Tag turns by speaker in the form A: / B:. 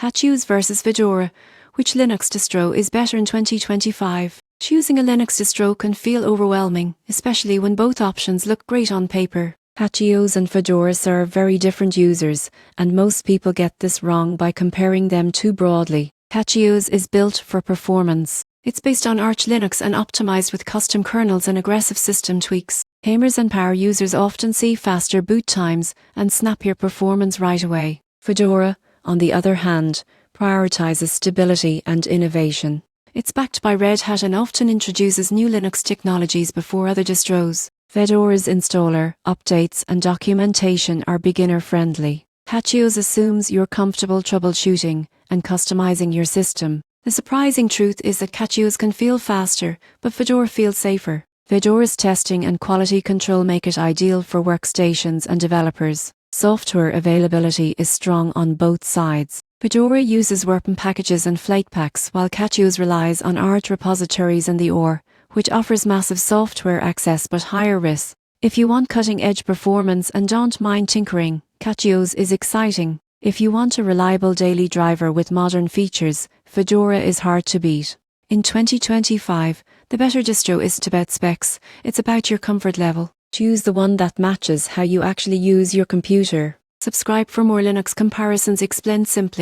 A: CachyOS versus Fedora. Which Linux distro is better in 2025? Choosing a Linux distro can feel overwhelming, especially when both options look great on paper. CachyOS and Fedora serve very different users, and most people get this wrong by comparing them too broadly. CachyOS is built for performance. It's based on Arch Linux and optimized with custom kernels and aggressive system tweaks. Gamers and power users often see faster boot times and snappier performance right away. Fedora, on the other hand, prioritizes stability and innovation. It's backed by Red Hat and often introduces new Linux technologies before other distros. Fedora's installer, updates, and documentation are beginner-friendly. CachyOS assumes you're comfortable troubleshooting and customizing your system. The surprising truth is that CachyOS can feel faster, but Fedora feels safer. Fedora's testing and quality control make it ideal for workstations and developers. Software availability is strong on both sides. Fedora uses Wurm packages and Flatpaks, while CachyOS relies on Arch repositories and the OR, which offers massive software access but higher risk. If you want cutting-edge performance and don't mind tinkering, CachyOS is exciting. If you want a reliable daily driver with modern features, Fedora is hard to beat. In 2025, the better distro isn't about specs, it's about your comfort level. Choose the one that matches how you actually use your computer. Subscribe for more Linux comparisons explained simply.